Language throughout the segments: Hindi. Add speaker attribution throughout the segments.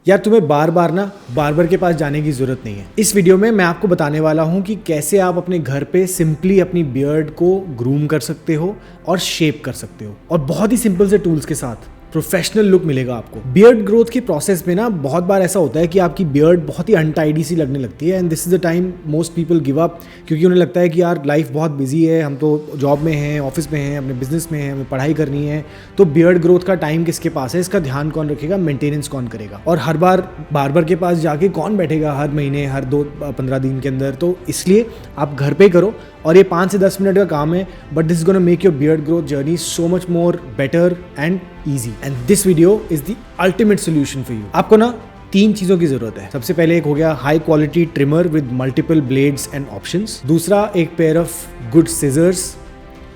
Speaker 1: यार तुम्हें बार बार ना बार्बर के पास जाने की जरूरत नहीं है। इस वीडियो में मैं आपको बताने वाला हूँ कि कैसे आप अपने घर पे सिंपली अपनी बियर्ड को ग्रूम कर सकते हो और शेप कर सकते हो, और बहुत ही सिंपल से टूल्स के साथ प्रोफेशनल लुक मिलेगा आपको। बियर्ड ग्रोथ के प्रोसेस में ना बहुत बार ऐसा होता है कि आपकी बियर्ड बहुत ही अनटाइडी सी लगने लगती है, and this is the time most people give up, क्योंकि उन्हें लगता है कि यार लाइफ बहुत बिजी है, हम तो जॉब में हैं, ऑफिस में हैं, अपने बिजनेस में हैं, हमें पढ़ाई करनी है, तो बियर्ड ग्रोथ का टाइम किसके पास है, इसका ध्यान कौन रखेगा, मेंटेनेंस कौन करेगा। और हर बार बार्बर के पास जाके कौन बैठेगा हर महीने, हर 2-15 दिन के अंदर। तो इसलिए आप घर पे करो, और ये 5 से 10 मिनट का काम है, but this is gonna make your beard growth journey so much more better and easy, and this video is the ultimate solution for you. आपको ना 3 चीजों की जरूरत है। सबसे पहले एक हो गया high quality trimmer with multiple blades and options, दूसरा एक pair of good scissors,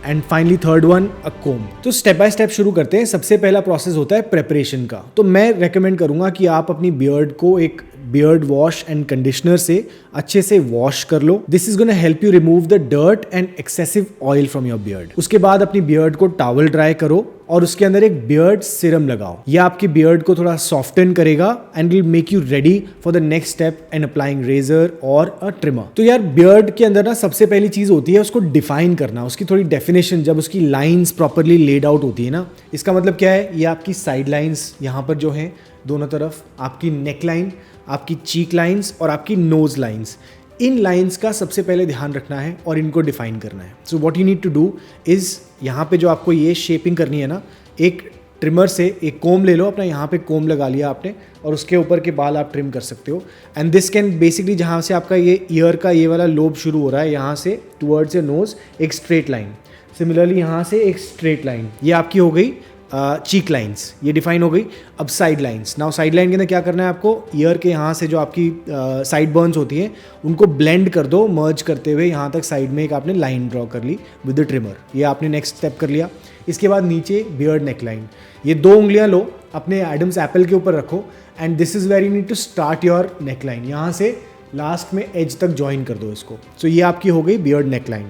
Speaker 1: and finally third one a comb. तो स्टेप बाय स्टेप शुरू करते हैं। सबसे पहला प्रोसेस होता है प्रेपरेशन का। तो मैं रेकमेंड करूंगा कि आप अपनी बियर्ड को एक बियर्ड वॉश एंड कंडीशनर से अच्छे से वॉश कर लो। This is gonna help you remove the dirt and excessive oil from your beard. उसके बाद अपनी बियर्ड को टॉवल ड्राई करो और उसके अंदर एक बियर्ड सिरम लगाओ। यह आपकी बियर्ड को थोड़ा सॉफ्टन करेगा and will make you ready for the next step and applying razor और अ ट्रिमर। तो यार बियर्ड के अंदर ना सबसे पहली चीज होती है उसको डिफाइन करना, उसकी थोड़ी डेफिनेशन। जब उसकी लाइंस प्रॉपरली लेड आउट होती है ना, इसका मतलब क्या है, ये आपकी साइड लाइंस यहाँ पर जो है दोनों तरफ, आपकी नेक लाइन, आपकी चीक लाइंस और आपकी नोज लाइंस, इन लाइंस का सबसे पहले ध्यान रखना है और इनको डिफाइन करना है। So what you need to do is, यहाँ पे जो आपको ये शेपिंग करनी है ना, एक ट्रिमर से एक कोम ले लो अपना, यहाँ पे कोम लगा लिया आपने और उसके ऊपर के बाल आप ट्रिम कर सकते हो। एंड दिस कैन बेसिकली, जहाँ से आपका ये ईयर का ये वाला लोब शुरू हो रहा है, यहाँ से टुवर्ड्स ए नोज एक स्ट्रेट लाइन, सिमिलरली यहाँ से एक स्ट्रेट लाइन, ये आपकी हो गई चीक लाइंस, ये डिफाइन हो गई। अब side lines, now side line के अंदर क्या करना है आपको, ईयर के यहाँ से जो आपकी साइड बर्न्स होती हैं उनको ब्लेंड कर दो, मर्ज करते हुए यहाँ तक साइड में एक आपने लाइन ड्रॉ कर ली विद द ट्रिमर। ये आपने नेक्स्ट स्टेप कर लिया। इसके बाद नीचे बियर्ड नेक लाइन, ये 2 उंगलियाँ लो, अपने एडम्स एप्पल के ऊपर रखो, and this is where you need to start your neck line. यहाँ से लास्ट में एज तक ज्वाइन कर दो इसको। सो ये आपकी हो गई बियर्ड नेक लाइन।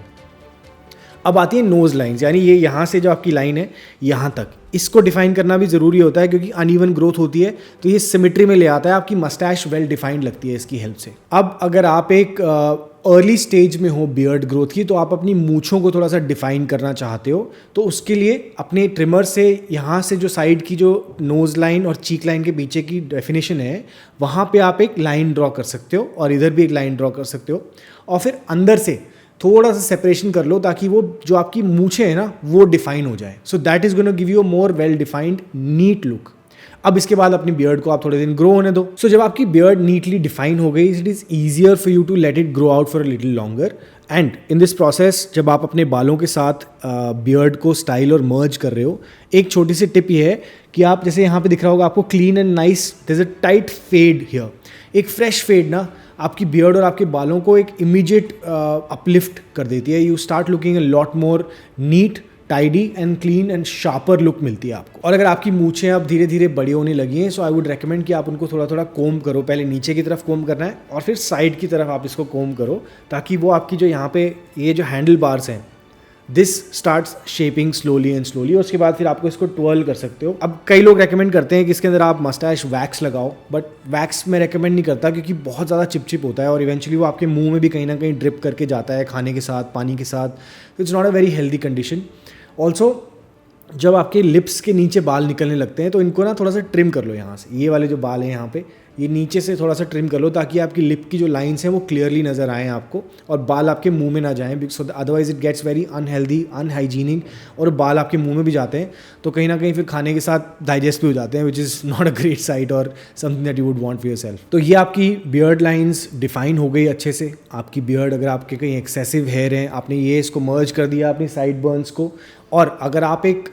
Speaker 1: अब आती है नोज लाइंस, यानी ये यहाँ से जो आपकी लाइन है यहाँ तक, इसको डिफाइन करना भी ज़रूरी होता है, क्योंकि अनइवन ग्रोथ होती है तो ये सिमेट्री में ले आता है, आपकी मस्टैश वेल डिफाइंड लगती है इसकी हेल्प से। अब अगर आप एक अर्ली स्टेज में हो बियर्ड ग्रोथ की, तो आप अपनी मूंछों को थोड़ा सा डिफाइन करना चाहते हो, तो उसके लिए अपने ट्रिमर से यहाँ से जो साइड की जो नोज लाइन और चीक लाइन के पीछे की डेफिनेशन है, वहाँ पे आप एक लाइन ड्रॉ कर सकते हो और इधर भी एक लाइन ड्रॉ कर सकते हो, और फिर अंदर से थोड़ा सा सेपरेशन कर लो ताकि वो जो आपकी मूछें हैं ना वो डिफाइन हो जाए। So that is gonna give you a more well defined neat look. अब इसके बाद अपनी बियर्ड को आप थोड़े दिन ग्रो होने दो। सो जब आपकी बियर्ड नीटली डिफाइन हो गई, it is easier for you to let it grow out for a little longer. And in this process जब आप अपने बालों के साथ बियर्ड को स्टाइल और मर्ज कर रहे हो, एक छोटी सी टिप ये है कि आप जैसे यहाँ पे दिख रहा होगा आपको clean and nice, there is a tight fade here, एक फ्रेश फेड ना आपकी बियर्ड और आपके बालों को एक इमीडिएट अपलिफ्ट कर देती है। You start looking a lot more neat, tidy and clean and sharper look मिलती है आपको। और अगर आपकी मूछें अब धीरे धीरे बड़ी होने लगी हैं, सो आई वुड रेकमेंड कि आप उनको थोड़ा थोड़ा कोम करो। पहले नीचे की तरफ कोम करना है और फिर साइड की तरफ आप इसको कोम करो, ताकि वो आपकी जो यहाँ पे ये जो हैंडल बार्स हैं, this starts shaping slowly and slowly, और उसके बाद फिर आपको इसको ट्वर्ल कर सकते हो। अब कई लोग रेकमेंड करते हैं कि इसके अंदर आप मस्टैश वैक्स लगाओ, बट वैक्स मैं रेकमेंड नहीं करता, क्योंकि बहुत ज़्यादा चिपचिप होता है और इवेंचुअली वो आपके मुंह में भी कहीं ना कहीं ड्रिप करके जाता है खाने के साथ, पानी के साथ। It's not a very healthy condition. Also जब आपके लिप्स के नीचे बाल निकलने लगते हैं तो इनको ना थोड़ा सा ट्रिम कर लो। यहाँ से ये वाले जो बाल हैं यहाँ पे, ये नीचे से थोड़ा सा ट्रिम कर लो, ताकि आपकी लिप की जो लाइंस हैं वो क्लियरली नज़र आएँ आपको, और बाल आपके मुंह में ना जाएँ, because otherwise it gets very unhealthy, unhygienic, और बाल आपके मुंह में भी जाते हैं तो कहीं ना कहीं फिर खाने के साथ डाइजेस्ट भी हो जाते हैं, which is not a great sight और something that you would want for yourself. तो ये आपकी बियर्ड लाइंस डिफाइन हो गई अच्छे से। आपकी बियर्ड, अगर आपके कहीं एक्सेसिव हेयर हैं, आपने ये इसको मर्ज कर दिया अपनी साइड बर्न्स को, और अगर आप एक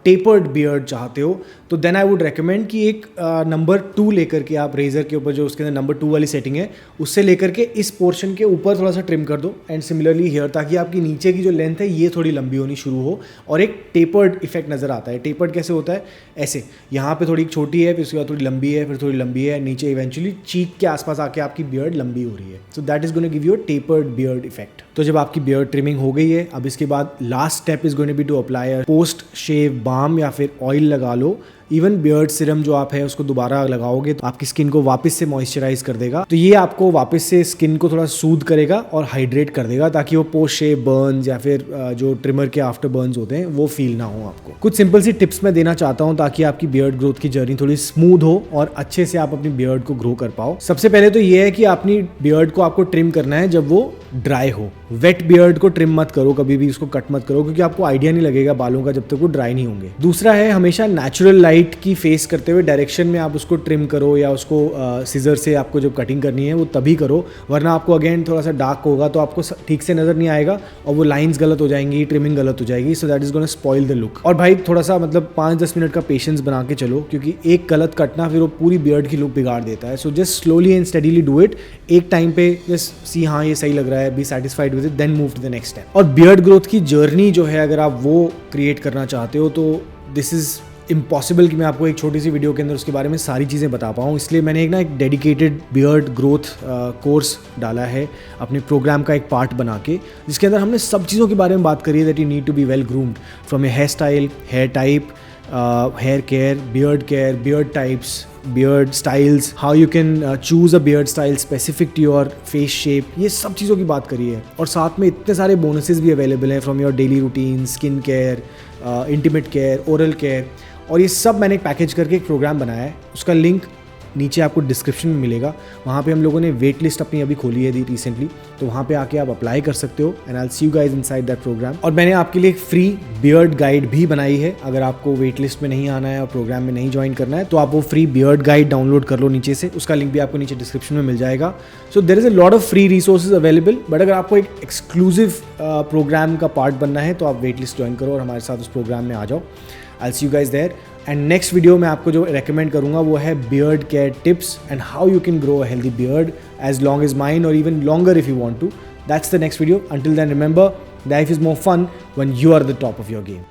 Speaker 1: टेपर्ड बियर्ड चाहते हो तो देन आई वुड रेकमेंड कि एक नंबर 2 लेकर के आप रेजर के ऊपर जो उसके अंदर नंबर 2 वाली सेटिंग है उससे लेकर के इस पोर्शन के ऊपर थोड़ा सा ट्रिम कर दो, एंड सिमिलरली हियर, ताकि आपकी नीचे की जो लेंथ है ये थोड़ी लंबी होनी शुरू हो और एक टेपर्ड इफेक्ट नजर आता है। टेपर्ड कैसे होता है, ऐसे यहाँ पे थोड़ी छोटी है, फिर उसके बाद थोड़ी लंबी है, फिर थोड़ी लंबी है, नीचे इवेंचुअली चीक के आसपास आके आपकी बियर्ड लंबी हो रही है। सो that is gonna give you a tapered beard effect. तो जब आपकी बियर्ड ट्रिमिंग हो गई है, अब इसके बाद last step is going to be to apply a post shave balm या फिर ऑयल लगा लो, इवन बियर्ड सीरम जो आप है उसको दोबारा लगाओगे तो आपकी स्किन को वापस से मॉइस्चराइज कर देगा। तो ये आपको वापस से स्किन को थोड़ा सूद करेगा और हाइड्रेट कर देगा, ताकि वो पोस्ट शेव बर्न्स या फिर जो ट्रिमर के आफ्टर बर्न्स होते हैं वो फील ना हो आपको। कुछ सिंपल सी टिप्स मैं देना चाहता हूँ ताकि आपकी बियर्ड ग्रोथ की जर्नी थोड़ी स्मूथ हो और अच्छे से आप अपनी बियर्ड को ग्रो कर पाओ। सबसे पहले तो ये है कि अपनी बियर्ड को आपको ट्रिम करना है जब वो ड्राई हो। वेट बियर्ड को ट्रिम मत करो, कभी भी उसको कट मत करो, क्योंकि आपको आइडिया नहीं लगेगा बालों का जब तक वो ड्राई नहीं होंगे। दूसरा है हमेशा नेचुरल लाइट की फेस करते हुए डायरेक्शन में आप उसको ट्रिम करो, या उसको सीजर से आपको जब कटिंग करनी है वो तभी करो, वरना आपको अगेन थोड़ा सा डार्क होगा तो आपको ठीक से नजर नहीं आएगा और वो लाइंस गलत हो जाएंगी, ट्रिमिंग गलत हो जाएगी। सो that is gonna spoil the look. और भाई थोड़ा सा मतलब 5-10 मिनट का पेशेंस बना के चलो, क्योंकि एक गलत कटना फिर वो पूरी बियर्ड की लुक बिगाड़ देता है। So just slowly and steadily do it. एक टाइम पे जस्ट सी हाँ ये सही लग रहा है, be satisfied with it, then move to the next step. और बियर्ड ग्रोथ की जर्नी जो है अगर आप वो क्रिएट करना चाहते हो तो दिस इज इम्पॉसिबल कि मैं आपको एक छोटी सी वीडियो के अंदर उसके बारे में सारी चीज़ें बता पाऊँ। इसलिए मैंने एक डेडिकेटेड बियर्ड ग्रोथ कोर्स डाला है अपने प्रोग्राम का एक पार्ट बना के, जिसके अंदर हमने सब चीज़ों के बारे में बात करी है that you need to be well groomed, from a hair style, hair type, hair care, beard types, beard styles, how you can choose a beard style specific to your face shape, ये सब चीज़ों की बात करी है। और साथ में इतने सारे बोनसेस भी अवेलेबल हैं from your daily routine, skin care, intimate care, oral care, और ये सब मैंने एक पैकेज करके एक प्रोग्राम बनाया है। उसका लिंक नीचे आपको डिस्क्रिप्शन में मिलेगा। वहाँ पे हम लोगों ने वेट लिस्ट अपनी अभी खोली है रिसेंटली, तो वहाँ पे आके आप अप्लाई कर सकते हो and I will see you guys inside that program. और मैंने आपके लिए एक फ्री बियर्ड गाइड भी बनाई है। अगर आपको वेट लिस्ट में नहीं आना है और प्रोग्राम में नहीं ज्वाइन करना है तो आप वो फ्री बियर्ड गाइड डाउनलोड कर लो नीचे से, उसका लिंक भी आपको नीचे डिस्क्रिप्शन में मिल जाएगा। So there is a lot of free resources available, but अगर आपको एक एक्सक्लूसिव प्रोग्राम का पार्ट बनना है तो आप वेट लिस्ट ज्वाइन करो और हमारे साथ उस प्रोग्राम में आ जाओ। I will see you guys there. And next video में आपको जो रेकमेंड करूंगा वो है beard care tips and how you can grow a healthy beard as long as mine और even longer if you want to. That's the next video. Until then, remember, life is more fun when you are the top of your game.